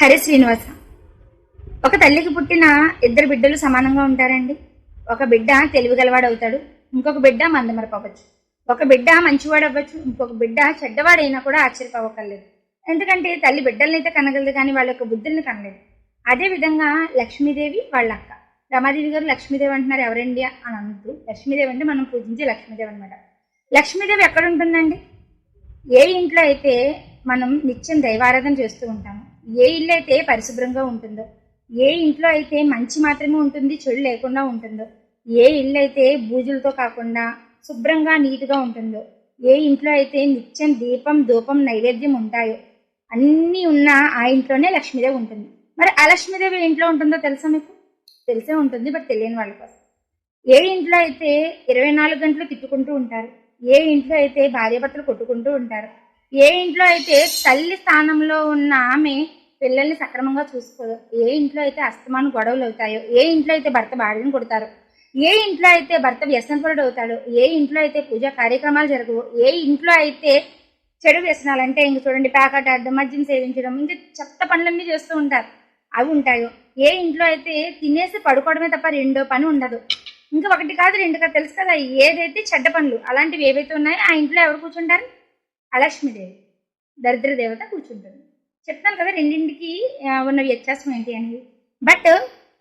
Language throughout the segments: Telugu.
హరి శ్రీనివాస. ఒక తల్లికి పుట్టిన ఇద్దరు బిడ్డలు సమానంగా ఉంటారండి. ఒక బిడ్డ తెలివిగలవాడు అవుతాడు, ఇంకొక బిడ్డ మందమరపు అవ్వచ్చు. ఒక బిడ్డ మంచివాడు అవ్వచ్చు, ఇంకొక బిడ్డ చెడ్డవాడైనా కూడా ఆశ్చర్యపోవక్కర్లేదు. ఎందుకంటే తల్లి బిడ్డలనైతే కనగలదు కానీ వాళ్ళ యొక్క బుద్ధుల్ని కనలేదు. అదేవిధంగా లక్ష్మీదేవి వాళ్ళ అక్క రమాదేవి గారు లక్ష్మీదేవి అంటున్నారు ఎవరండి అని అంటూ, లక్ష్మీదేవి అంటే మనం పూజించే లక్ష్మీదేవి అనమాట. లక్ష్మీదేవి ఎక్కడ ఉంటుందండి? ఏ ఇంట్లో అయితే మనం నిత్యం దైవారాధన చేస్తూ ఉంటాము, ఏ ఇల్లు అయితే పరిశుభ్రంగా ఉంటుందో, ఏ ఇంట్లో అయితే మంచి మాత్రమే ఉంటుంది, చెడు లేకుండా ఉంటుందో, ఏ ఇల్లు అయితే బూజులతో కాకుండా శుభ్రంగా నీట్గా ఉంటుందో, ఏ ఇంట్లో అయితే నిత్యం దీపం ధూపం నైవేద్యం ఉంటాయో, అన్నీ ఉన్న ఆ ఇంట్లోనే లక్ష్మీదేవి ఉంటుంది. మరి ఆ లక్ష్మీదేవి ఇంట్లో ఉంటుందో తెలుసా మీకు? తెలిసే ఉంటుంది, బట్ తెలియని వాళ్ళ కోసం. ఏ ఇంట్లో అయితే 24 గంటలు తిట్టుకుంటూ ఉంటారు, ఏ ఇంట్లో అయితే భార్యాభర్తలు కొట్టుకుంటూ ఉంటారు, ఏ ఇంట్లో అయితే తల్లి స్థానంలో ఉన్న ఆమె పిల్లల్ని సక్రమంగా చూసుకోదు, ఏ ఇంట్లో అయితే అస్తమానం గొడవలు అవుతాయో, ఏ ఇంట్లో అయితే భర్త భార్యను కొడతారో, ఏ ఇంట్లో అయితే భర్త వ్యసనపరుడు అవుతాడో, ఏ ఇంట్లో అయితే పూజా కార్యక్రమాలు జరగవు, ఏ ఇంట్లో అయితే చెడు వ్యసనాలు అంటే ఇంక చూడండి ప్యాకెట్ ఆడడం, మద్యం సేవించడం, ఇంకా చెత్త పనులన్నీ చేస్తూ ఉంటారు, అవి ఉంటాయో, ఏ ఇంట్లో అయితే తినేసి పడుకోవడమే తప్ప రెండో పని ఉండదు, ఇంకా ఒకటి కాదు రెండు కాదు తెలుసు కదా, ఏదైతే చెడ్డ పనులు అలాంటివి ఏవైతే ఉన్నాయో ఆ ఇంట్లో ఎవరు కూర్చుంటారు? లక్ష్మీదేవి, దరిద్ర దేవత కూర్చుంటుంది. చెప్తాను కదా రెండింటికి ఉన్న వ్యత్యాసం ఏంటి అనేది. బట్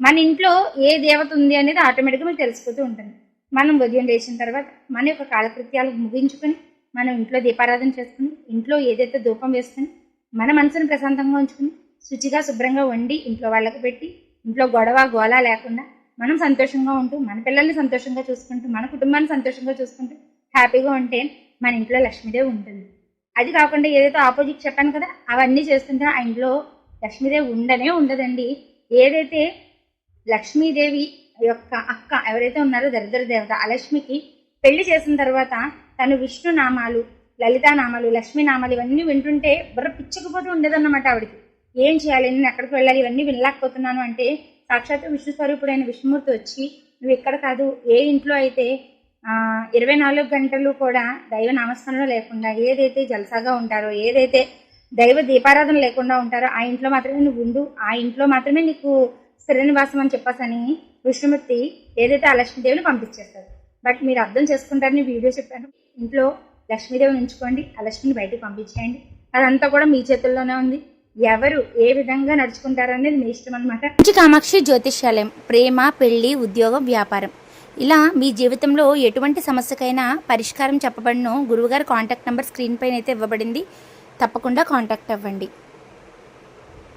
మన ఇంట్లో ఏ దేవత ఉంది అనేది ఆటోమేటిక్గా మీకు తెలిసిపోతూ ఉంటుంది. మనం ఉదయం లేచిన తర్వాత మన యొక్క కాలకృత్యాలు ముగించుకొని మనం ఇంట్లో దీపారాధన చేసుకుని, ఇంట్లో ఏదైతే ధూపం వేసుకుని, మన మనసును ప్రశాంతంగా ఉంచుకుని, శుచిగా శుభ్రంగా వండి ఇంట్లో వాళ్ళకి పెట్టి, ఇంట్లో గొడవ గోళ లేకుండా మనం సంతోషంగా ఉంటూ, మన పిల్లల్ని సంతోషంగా చూసుకుంటూ, మన కుటుంబాన్ని సంతోషంగా చూసుకుంటూ హ్యాపీగా ఉంటే మన ఇంట్లో లక్ష్మీదేవి ఉంటుంది. అది కాకుండా ఏదైతే ఆపోజిట్ చెప్పాను కదా, అవన్నీ చేస్తుంటే ఆ ఇంట్లో లక్ష్మీదేవి ఉండనే ఉండదండి. ఏదైతే లక్ష్మీదేవి యొక్క అక్క ఎవరైతే ఉన్నారో దరిద్ర దేవత ఆ లక్ష్మికి పెళ్లి చేసిన తర్వాత తను విష్ణు నామాలు, లలితా నామాలు, లక్ష్మీ నామాలు ఇవన్నీ వింటుంటే బుర్ర పిచ్చకపోతూ ఉండేదన్నమాట ఆవిడికి. ఏం చేయాలి, నేను ఎక్కడికి వెళ్ళాలి, ఇవన్నీ వినలేకపోతున్నాను అంటే సాక్షాత్తు విష్ణు స్వరూపుడైన విష్ణుమూర్తి వచ్చి నువ్వు ఇక్కడ కాదు, ఏ ఇంట్లో అయితే 24 గంటలు కూడా దైవ నామస్మరణ లేకుండా ఏదైతే జలసాగా ఉంటారో, ఏదైతే దైవ దీపారాధన లేకుండా ఉంటారో ఆ ఇంట్లో మాత్రమే నువ్వు ఉండు, ఆ ఇంట్లో మాత్రమే నీకు శ్రీనివాసం అని చెప్పేసని విష్ణుమూర్తి ఏదైతే ఆ లక్ష్మీదేవిని పంపించేస్తారు. బట్ మీరు అర్థం చేసుకుంటారని వీడియో చెప్పాను. ఇంట్లో లక్ష్మీదేవిని ఉంచుకోండి, ఆ లక్ష్మిని బయటకు పంపించేయండి. అదంతా కూడా మీ చేతుల్లోనే ఉంది. ఎవరు ఏ విధంగా నడుచుకుంటారనేది మీ ఇష్టం అనమాట. కామాక్షి జ్యోతిష్యాలయం, ప్రేమ, పెళ్లి, ఉద్యోగం, వ్యాపారం, ఇలా మీ జీవితంలో ఎటువంటి సమస్యకైనా పరిష్కారం చెప్పబడిన గురువుగారి కాంటాక్ట్ నెంబర్ స్క్రీన్ పైన అయితే ఇవ్వబడింది. తప్పకుండా కాంటాక్ట్ అవ్వండి.